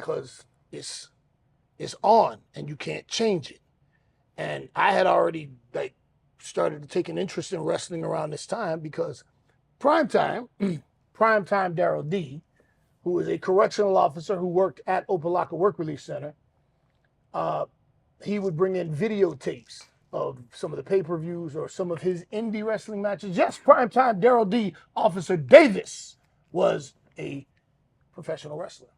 because it's on and you can't change it. And I had already like started to take an interest in wrestling around this time because Primetime, Primetime Daryl D, who was a correctional officer who worked at Opelika Work Release Center, he would bring in videotapes of some of the pay-per-views or some of his indie wrestling matches. Yes, Primetime Daryl D, Officer Davis, was a professional wrestler.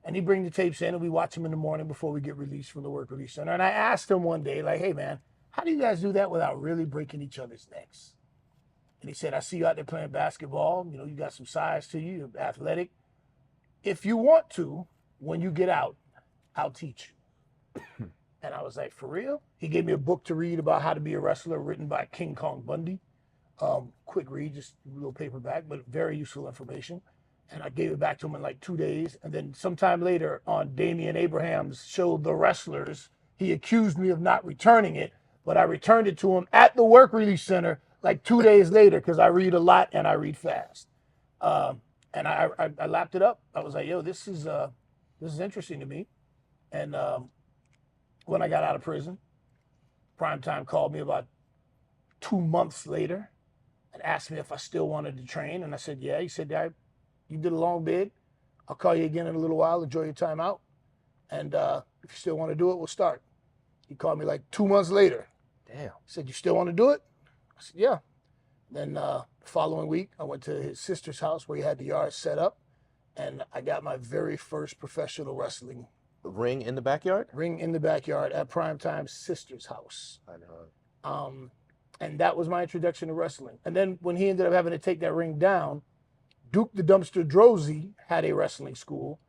And he'd bring the tapes in and we watch them in the morning before we get released from the Work Release Center. And I asked him one day, like, hey man, how do you guys do that without really breaking each other's necks? And he said, I see you out there playing basketball. You know, you got some size to you, you're athletic. If you want to, when you get out, I'll teach you. And I was like, for real? He gave me a book to read about how to be a wrestler written by King Kong Bundy. Quick read, just a little paperback, but very useful information. And I gave it back to him in like 2 days. And then sometime later on Damian Abraham's show, The Wrestlers, he accused me of not returning it, but I returned it to him at the Work Release Center like 2 days later because I read a lot and I read fast. And I lapped it up. I was like, yo, this is interesting to me. And when I got out of prison, Primetime called me about 2 months later and asked me if I still wanted to train. And I said, yeah. He said, you did a long bid. I'll call you again in a little while. Enjoy your time out. And if you still want to do it, we'll start. He called me like 2 months later. Damn. He said, you still want to do it? I said, yeah. Then the following week, I went to his sister's house where he had the yard set up. And I got my very first professional wrestling Ring in the backyard? ring in the backyard at Primetime's sister's house. I know. And that was my introduction to wrestling. And then when he ended up having to take that ring down, Duke the Dumpster Drozy had a wrestling school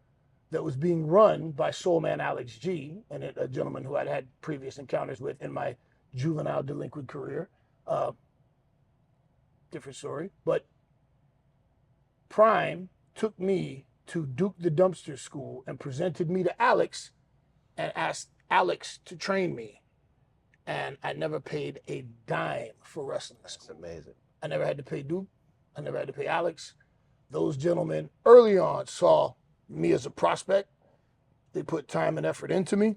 that was being run by Soul Man Alex G, and a gentleman who I'd had previous encounters with in my juvenile delinquent career. Different story. But Prime took me to Duke the Dumpster School and presented me to Alex and asked Alex to train me. And I never paid a dime for wrestling school. That's amazing. I never had to pay Duke. I never had to pay Alex. Those gentlemen early on saw me as a prospect. They put time and effort into me.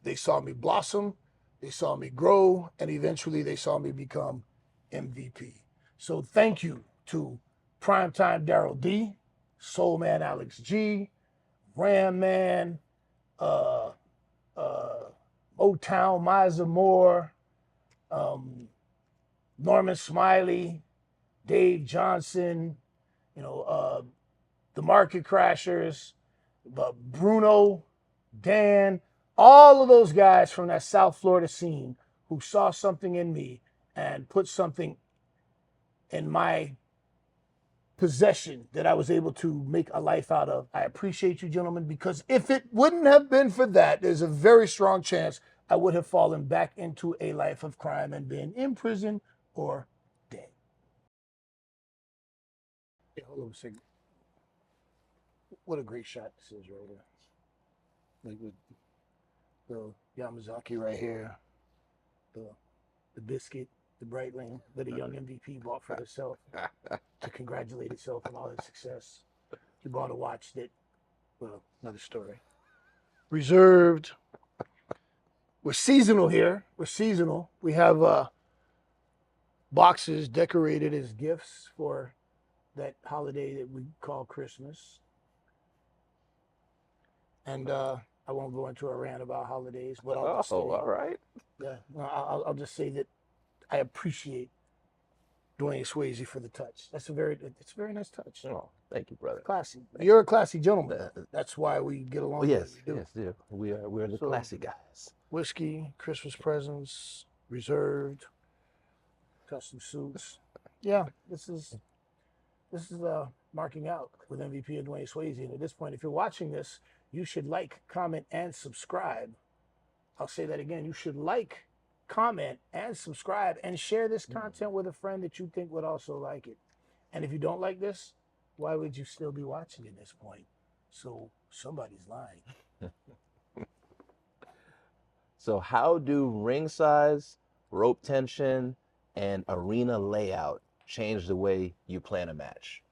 They saw me blossom. They saw me grow. And eventually they saw me become MVP. So thank you to Primetime Daryl D, Soul Man Alex G, Ram Man, Motown Miza Moore, Norman Smiley, Dave Johnson, the Market Crashers, Bruno, Dan, all of those guys from that South Florida scene who saw something in me and put something in my possession that I was able to make a life out of. I appreciate you, gentlemen, because if it wouldn't have been for that, there's a very strong chance I would have fallen back into a life of crime and been in prison or dead. Yeah, hold on a second. What a great shot this is right here. Like with the Yamazaki right here, the biscuit, the Breitling that a young MVP bought for herself to congratulate itself on all its success. He bought a watch that, well, another story. Reserved. We're seasonal here. We're seasonal. We have boxes decorated as gifts for that holiday that we call Christmas. And I won't go into a rant about holidays, but I'll just say, all right. Yeah, I'll just say that I appreciate Dwayne Swayze for the touch. It's a very nice touch. Oh, thank you, brother. Classy. You're a classy gentleman. That's why we get along. Well, yes, we do. yes, dear. We're the classy guys. Whiskey, Christmas presents, reserved, custom suits. Yeah, this is marking out with MVP and Dwayne Swayze. And at this point, if you're watching this, you should like, comment, and subscribe. I'll say that again. You should like, comment, and subscribe, and share this content with a friend that you think would also like it. And if you don't like this, why would you still be watching at this point? So somebody's lying. So how do ring size, rope tension, and arena layout change the way you plan a match?